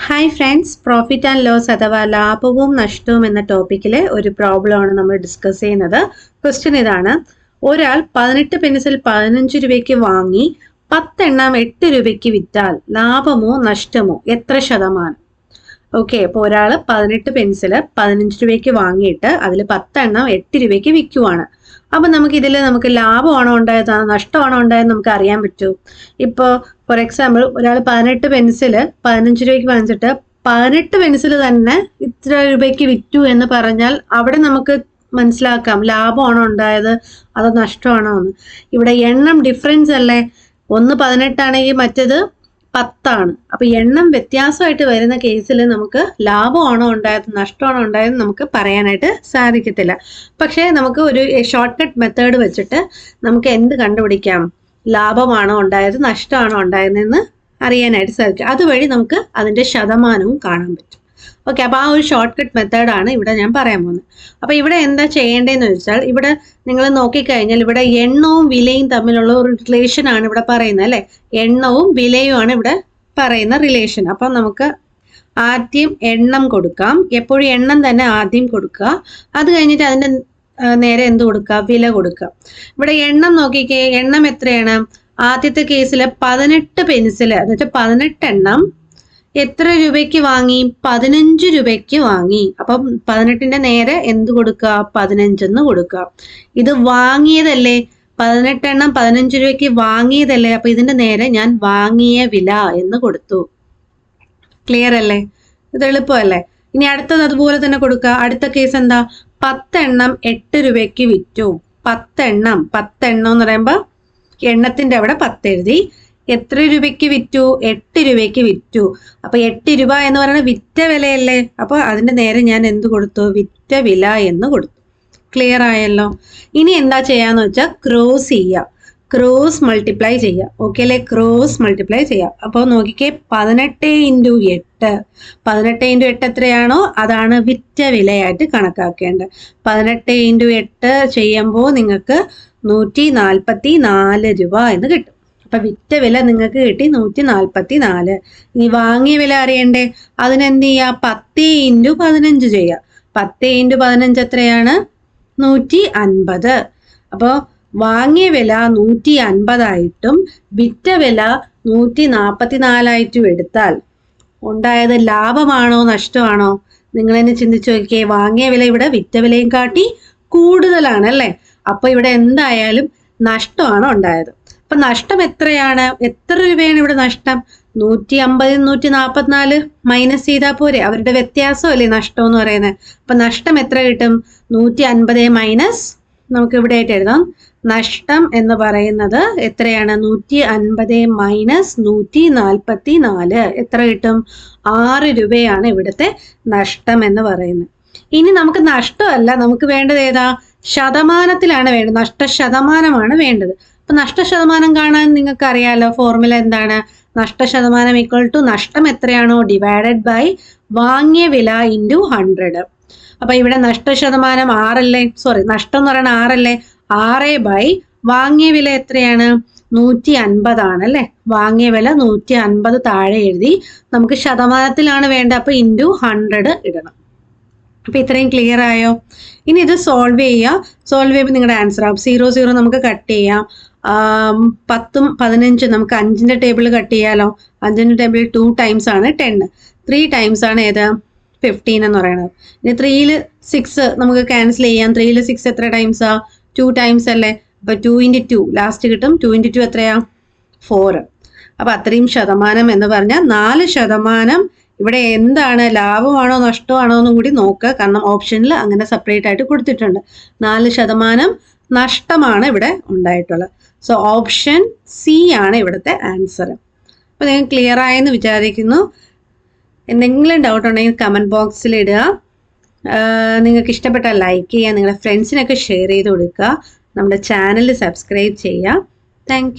Hi friends, profit and loss അഥവാ ലാഭവും നഷ്ടവും എന്ന ടോപ്പിക്കിലെ ഒരു പ്രോബ്ലമാണ് നമ്മൾ ഡിസ്കസ് ചെയ്യുന്നത്. ക്വസ്റ്റ്യൻ ഇതാണ്: ഒരാൾ 18 പെൻസിൽ 15 രൂപയ്ക്ക് വാങ്ങി 10 എണ്ണം 8 രൂപയ്ക്ക് വിറ്റാൽ ലാഭമോ നഷ്ടമോ എത്ര ശതമാനം? ഓക്കെ, അപ്പോൾ ഒരാൾ 18 പെൻസിൽ 15 രൂപയ്ക്ക് വാങ്ങിയിട്ട് അതിൽ 10 എണ്ണം 8 രൂപയ്ക്ക് വിൽക്കുവാണ്. അപ്പം നമുക്ക് ലാഭമാണോ ഉണ്ടായത് നഷ്ടമാണോ ഉണ്ടായത് നമുക്ക് അറിയാൻ പറ്റൂ. ഇപ്പോൾ ഫോർ എക്സാമ്പിൾ ഒരാൾ 18 പെൻസിൽ 15 രൂപയ്ക്ക് വാങ്ങിച്ചിട്ട് 18 പെൻസിൽ തന്നെ ഇത്ര രൂപയ്ക്ക് വിറ്റു എന്ന് പറഞ്ഞാൽ അവിടെ നമുക്ക് മനസ്സിലാക്കാം ലാഭമാണോ ഉണ്ടായത് അതോ നഷ്ടമാണോ എന്ന്. ഇവിടെ എണ്ണം ഡിഫറൻസ് അല്ലേ, ഒന്ന് 18 ആണെങ്കിൽ മറ്റേത് 10 ആണ്. അപ്പൊ എണ്ണം വ്യത്യാസമായിട്ട് വരുന്ന കേസിൽ നമുക്ക് ലാഭമാണോ ഉണ്ടായത് നഷ്ടമാണോ ഉണ്ടായത് നമുക്ക് പറയാനായിട്ട് സാധിക്കത്തില്ല. പക്ഷേ നമുക്ക് ഒരു ഷോർട്ട് കട്ട് മെത്തേഡ് വെച്ചിട്ട് നമുക്ക് എന്ത് കണ്ടുപിടിക്കാം? ലാഭമാണോ ഉണ്ടായത് നഷ്ടമാണോ ഉണ്ടായതെന്ന് അറിയാനായിട്ട് സാധിക്കും. അതുവഴി നമുക്ക് അതിന്റെ ശതമാനവും കാണാൻ പറ്റും. ഓക്കെ, അപ്പോൾ ആ ഒരു ഷോർട്ട് കട്ട് മെത്തേഡാണ് ഇവിടെ ഞാൻ പറയാൻ പോകുന്നത്. അപ്പോൾ ഇവിടെ എന്താ ചെയ്യേണ്ടതെന്ന് വെച്ചാൽ, ഇവിടെ നിങ്ങൾ നോക്കിക്കഴിഞ്ഞാൽ ഇവിടെ എണ്ണവും വിലയും തമ്മിലുള്ള ഒരു റിലേഷൻ ആണ് ഇവിടെ പറയുന്നത് അല്ലേ. എണ്ണവും വിലയുമാണ് ഇവിടെ പറയുന്ന റിലേഷൻ. അപ്പം നമുക്ക് ആദ്യം എണ്ണം കൊടുക്കാം. എപ്പോഴും എണ്ണം തന്നെ ആദ്യം കൊടുക്കുക. അത് കഴിഞ്ഞിട്ട് അതിൻ്റെ നേരെ എന്ത് കൊടുക്കുക? വില കൊടുക്കുക. ഇവിടെ എണ്ണം നോക്കിക്കേ, എണ്ണം എത്രയാണ്? ആദ്യത്തെ കേസിൽ 18 പെൻസിൽ എന്ന് വെച്ചാൽ 18 എണ്ണം എത്ര രൂപയ്ക്ക് വാങ്ങി? 15 രൂപയ്ക്ക് വാങ്ങി. അപ്പം 18ന്റെ നേരെ എന്ത് കൊടുക്കുക? 15 എന്ന് കൊടുക്കുക. ഇത് വാങ്ങിയതല്ലേ, 18 എണ്ണം 15 രൂപയ്ക്ക് വാങ്ങിയതല്ലേ, അപ്പൊ ഇതിന്റെ നേരെ ഞാൻ വാങ്ങിയ വില എന്ന് കൊടുത്തു. ക്ലിയർ അല്ലേ? ഇത് എളുപ്പമല്ലേ? ഇനി അടുത്തത് അതുപോലെ തന്നെ കൊടുക്കുക. അടുത്ത കേസ് എന്താ? 10 എണ്ണം 8 രൂപയ്ക്ക് വിറ്റു. 10 എണ്ണം എന്ന് പറയുമ്പോൾ എണ്ണത്തിന്റെ അവിടെ 10 എഴുതി. എത്ര രൂപയ്ക്ക് വിറ്റു? 8 രൂപയ്ക്ക് വിറ്റു. അപ്പൊ 8 രൂപ എന്ന് പറയുന്നത് വിറ്റ വിലയല്ലേ, അപ്പൊ അതിന്റെ നേരെ ഞാൻ എന്ത് കൊടുത്തു? വിറ്റ വില എന്ന് കൊടുത്തു. ക്ലിയർ ആയല്ലോ? ഇനി എന്താ ചെയ്യാന്ന് വെച്ചാൽ ക്രോസ് ചെയ്യുക, ക്രോസ് മൾട്ടിപ്ലൈ ചെയ്യുക. ഓക്കെ അല്ലേ? ക്രോസ് മൾട്ടിപ്ലൈ ചെയ്യുക. അപ്പോൾ നോക്കിക്കേ, 18 × 8 18 × 8 എത്രയാണോ അതാണ് വിറ്റ വിലയായിട്ട് കണക്കാക്കേണ്ടത്. 18 × 8 ചെയ്യുമ്പോൾ നിങ്ങൾക്ക് 144 രൂപ എന്ന് കിട്ടും. അപ്പൊ വിറ്റ വില നിങ്ങൾക്ക് കിട്ടി 144. ഇനി വാങ്ങിയ വില അറിയണ്ടേ? അതിനെന്ത് ചെയ്യുക? 10 × 15 ചെയ്യുക. 10 × 15 എത്രയാണ്? 150. അപ്പോൾ വാങ്ങിയ വില 150 ആയിട്ടും വിറ്റ വില 144 ആയിട്ടും എടുത്താൽ ഉണ്ടായത് ലാഭമാണോ നഷ്ടമാണോ? നിങ്ങൾ തന്നെ ചിന്തിച്ചു നോക്കിയേ. വാങ്ങിയ വില ഇവിടെ വിറ്റ വിലയും കാട്ടി കൂടുതലാണ് അല്ലേ. അപ്പൊ ഇവിടെ എന്തായാലും നഷ്ടമാണ് ഉണ്ടായത്. അപ്പൊ നഷ്ടം എത്രയാണ്? എത്ര രൂപയാണ് ഇവിടെ നഷ്ടം? 150 144 മൈനസ് ചെയ്താൽ പോരെ? അവരുടെ വ്യത്യാസം അല്ലേ നഷ്ടം എന്ന് പറയുന്നത്. അപ്പൊ നഷ്ടം എത്ര കിട്ടും? 150 മൈനസ്, നമുക്ക് ഇവിടെ ആയിട്ട് എഴുതാം. നഷ്ടം എന്ന് പറയുന്നത് എത്രയാണ്? 150 മൈനസ് 144 എത്ര കിട്ടും? 6 രൂപയാണ് ഇവിടുത്തെ നഷ്ടം എന്ന് പറയുന്നത്. ഇനി നമുക്ക് നഷ്ടമല്ല, നമുക്ക് വേണ്ടത് ഏതാ? ശതമാനത്തിലാണ് വേണ്ടത്. നഷ്ടശതമാനമാണ് വേണ്ടത്. അപ്പൊ നഷ്ടശതമാനം കാണാൻ നിങ്ങൾക്ക് അറിയാലോ, ഫോർമുല എന്താണ്? നഷ്ടശതമാനം ഈക്വൽ ടു നഷ്ടം എത്രയാണോ ഡിവൈഡഡ് ബൈ വാങ്ങിയ വില × 100. അപ്പൊ ഇവിടെ നഷ്ടശതമാനം 6 നഷ്ടം എന്ന് പറയുന്നത് 6 6 വാങ്ങിയ വില എത്രയാണ്? 150 ആണ് അല്ലെ. വാങ്ങിയ വില 150 താഴെ എഴുതി. നമുക്ക് ശതമാനത്തിലാണ് വേണ്ടത്, അപ്പൊ × 100 ഇടണം. അപ്പൊ ഇത്രയും ക്ലിയർ ആയോ? ഇനി ഇത് സോൾവ് ചെയ്യുക. സോൾവ് ചെയ്യുമ്പോൾ നിങ്ങളുടെ ആൻസർ ആവും. 0 0 നമുക്ക് കട്ട് ചെയ്യാം. 10 15 നമുക്ക് 5ന്റെ ടേബിൾ കട്ട് ചെയ്യാലോ. 5ന്റെ ടേബിൾ 2 ടൈംസ് ആണ് 10, 3 ടൈംസ് ആണ് ഏത്? 15 എന്ന് പറയുന്നത്. ഇനി 3ൽ 6 നമുക്ക് ക്യാൻസൽ ചെയ്യാം. 3ൽ 6 എത്ര ടൈംസാ? 2 ടൈംസ് അല്ലേ. അപ്പൊ 2 × 2 ലാസ്റ്റ് കിട്ടും. 2 × 2 എത്രയാ? 4. അപ്പൊ അത്രയും ശതമാനം എന്ന് പറഞ്ഞാൽ 4%. ഇവിടെ എന്താണ്? ലാഭമാണോ നഷ്ടമാണോ എന്നും കൂടി നോക്കുക. കാരണം ഓപ്ഷനിൽ അങ്ങനെ സെപ്പറേറ്റ് ആയിട്ട് കൊടുത്തിട്ടുണ്ട്. 4% നഷ്ടമാണ് ഇവിടെ ഉണ്ടായിട്ടുള്ളത്. സോ ഓപ്ഷൻ സി ആണ് ഇവിടുത്തെ ആൻസർ. അപ്പൊ നിങ്ങൾ ക്ലിയർ ആയെന്ന് വിചാരിക്കുന്നു. എന്തെങ്കിലും ഡൗട്ട് ഉണ്ടെങ്കിൽ കമന്റ് ബോക്സിൽ ഇടുക. നിങ്ങൾക്ക് ഇഷ്ടപ്പെട്ടാൽ ലൈക്ക് ചെയ്യുക, നിങ്ങളുടെ ഫ്രണ്ട്സിനൊക്കെ ഷെയർ ചെയ്ത് കൊടുക്കുക. നമ്മുടെ ചാനൽ സബ്സ്ക്രൈബ് ചെയ്യുക. താങ്ക്